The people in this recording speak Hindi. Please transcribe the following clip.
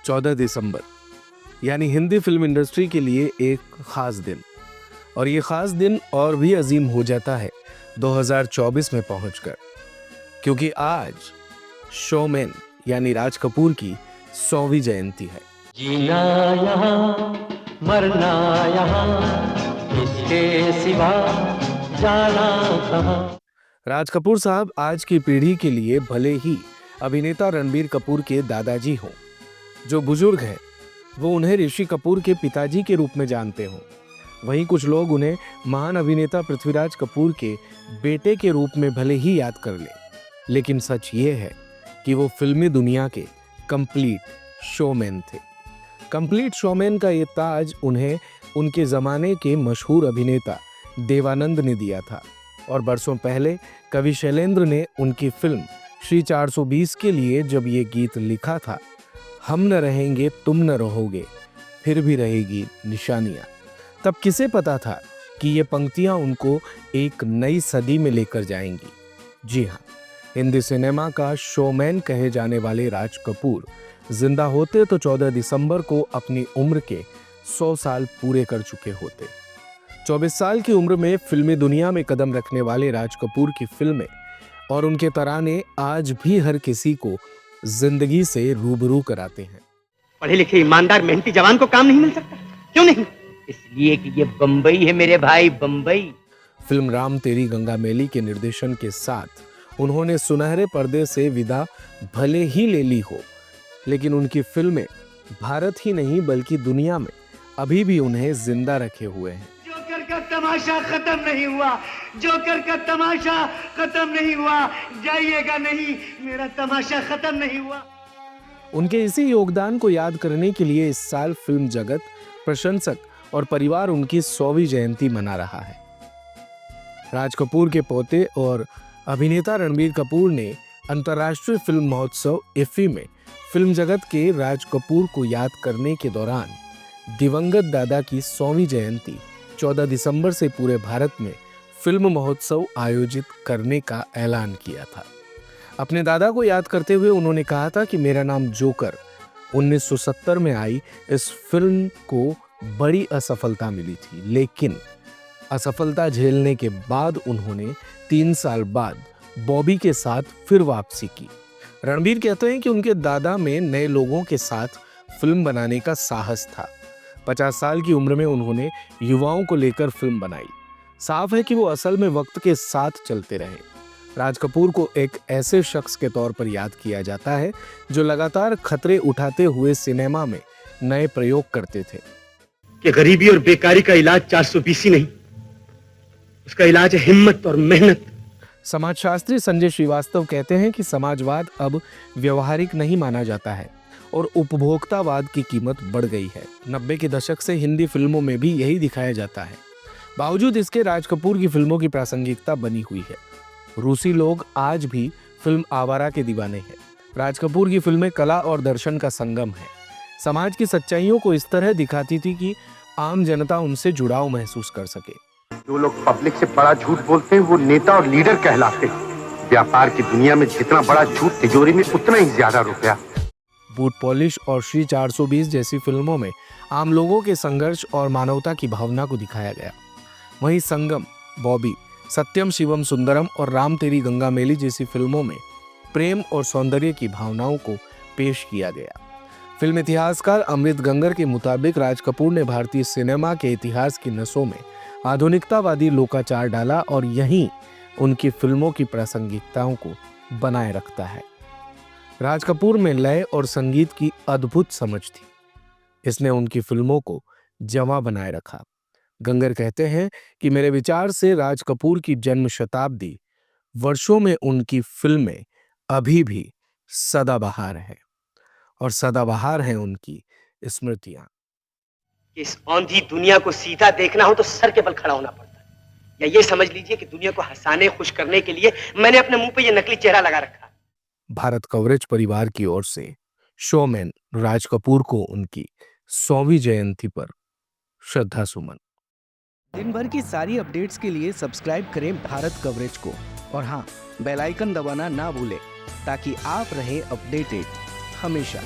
14 दिसंबर यानी हिंदी फिल्म इंडस्ट्री के लिए एक खास दिन। और ये खास दिन और भी अजीम हो जाता है 2024 में पहुंचकर, क्योंकि आज शोमैन यानी राज कपूर की 100वीं जयंती है। जीना यहाँ मरना यहाँ, इसके सिवा जाना कहाँ। राज कपूर साहब आज की पीढ़ी के लिए भले ही अभिनेता रणबीर कपूर के दादाजी हों, जो बुजुर्ग हैं वो उन्हें ऋषि कपूर के पिताजी के रूप में जानते हों, वहीं कुछ लोग उन्हें महान अभिनेता पृथ्वीराज कपूर के बेटे के रूप में भले ही याद कर लें, लेकिन सच ये है कि वो फिल्मी दुनिया के कंप्लीट शोमैन थे। कंप्लीट शोमैन का ये ताज उन्हें उनके ज़माने के मशहूर अभिनेता देवानंद ने दिया था, और बरसों पहले कवि शैलेंद्र ने उनकी फिल्म श्री 420 के लिए जब ये गीत लिखा था, हम न रहेंगे तुम न रहोगे फिर भी रहेगी निशानियां, तब किसे पता था कि ये पंक्तियां उनको एक नई सदी में लेकर जाएंगी। जी हाँ, हिंदी सिनेमा का शोमैन कहे जाने वाले राज कपूर जिंदा होते तो 14 दिसंबर को अपनी उम्र के 100 साल पूरे कर चुके होते। 24 साल की उम्र में फिल्मी दुनिया में कदम रखने वाले राज कपूर की फिल्में और उनके तराने आज भी हर किसी को जिंदगी से रूबरू कराते हैं। पढ़े लिखे ईमानदार मेहनती जवान को काम नहीं मिल सकता, क्यों नहीं? इसलिए कि ये बंबई है मेरे भाई, बंबई। फिल्म राम तेरी गंगा मैली के निर्देशन के साथ उन्होंने सुनहरे पर्दे से विदा भले ही ले ली हो, लेकिन उनकी फिल्में भारत ही नहीं बल्कि दुनिया में अभी भी उन्हें जिंदा रखे हुए हैं। जोकर का तमाशा खत्म नहीं हुआ, जोकर का तमाशा खत्म नहीं हुआ, जाइएगा नहीं, मेरा तमाशा खत्म नहीं हुआ। उनके इसी योगदान को याद करने के लिए इस साल फिल्म जगत, प्रशंसक और परिवार उनकी 100वीं जयंती मना रहा है। राज कपूर के पोते और अभिनेता रणबीर कपूर ने अंतर्राष्ट्रीय फिल्म महोत्सव इफ्फी में फिल्म जगत के राज कपूर को याद करने के दौरान दिवंगत दादा की 100वीं जयंती 14 दिसंबर से पूरे भारत में फिल्म महोत्सव आयोजित करने का ऐलान किया था। अपने दादा को याद करते हुए उन्होंने कहा था कि मेरा नाम जोकर 1970 में आई इस फिल्म को बड़ी असफलता मिली थी, लेकिन असफलता झेलने के बाद उन्होंने 3 साल बाद बॉबी के साथ फिर वापसी की। रणबीर कहते हैं कि उनके दादा में नए लोगों के साथ फिल्म बनाने का साहस था। 50 साल की उम्र में उन्होंने युवाओं को लेकर फिल्म बनाई। साफ है कि वो असल में वक्त के साथ चलते रहे। राज कपूर को एक ऐसे शख्स के तौर पर याद किया जाता है जो लगातार खतरे उठाते हुए सिनेमा में नए प्रयोग करते थे। कि गरीबी और बेकारी का इलाज 420 ही नहीं, उसका इलाज है हिम्मत और मेहनत। समाजशास्त्री संजय श्रीवास्तव कहते हैं कि समाजवाद अब व्यवहारिक नहीं माना जाता है और उपभोक्तावाद की कीमत बढ़ गई है। 90 के दशक से हिंदी फिल्मों में भी यही दिखाया जाता है। बावजूद इसके राज कपूर की फिल्मों की प्रासंगिकता बनी हुई है। रूसी लोग आज भी फिल्म आवारा के दीवाने हैं। राज कपूर की फिल्में कला और दर्शन का संगम है। समाज की सच्चाइयों को इस तरह दिखाती थी कि आम जनता उनसे जुड़ाव महसूस कर सके। जो लोग पब्लिक से बड़ा झूठ बोलते हैं वो नेता और लीडर कहलाते हैं। व्यापार की दुनिया में जितना बड़ा झूठ तिजोरी में उतना ही ज्यादा रुपया। बूट पॉलिश और श्री 420 जैसी फिल्मों में आम लोगों के संघर्ष और मानवता की भावना को दिखाया गया। वहीं संगम, बॉबी, सत्यम शिवम सुंदरम और राम तेरी गंगा मैली जैसी फिल्मों में प्रेम और सौंदर्य की भावनाओं को पेश किया गया। फिल्म इतिहासकार अमृत गंगर के मुताबिक राज कपूर ने भारतीय सिनेमा के इतिहास की नसों में आधुनिकतावादी लोकाचार डाला और यही उनकी फिल्मों की प्रासंगिकताओं को बनाए रखता है। राज कपूर में लय और संगीत की अद्भुत समझ थी। इसने उनकी फिल्मों को जवां बनाए रखा। गंगर कहते हैं कि मेरे विचार से राज कपूर की जन्म शताब्दी वर्षों में उनकी फिल्में अभी भी सदाबहार है और सदाबहार हैं उनकी स्मृतियां। इस औंधी दुनिया को सीधा देखना हो तो सर के बल खड़ा होना पड़ता है, या ये समझ लीजिए कि दुनिया को हंसाने खुश करने के लिए मैंने अपने मुंह पे ये नकली चेहरा लगा रखा। भारत कवरेज परिवार की ओर से शोमैन राज कपूर को उनकी 100वीं जयंती पर श्रद्धा सुमन। दिन भर की सारी अपडेट्स के लिए सब्सक्राइब करें भारत कवरेज को और हाँ, बेल आइकन दबाना ना भूलें ताकि आप रहे अपडेटेड हमेशा।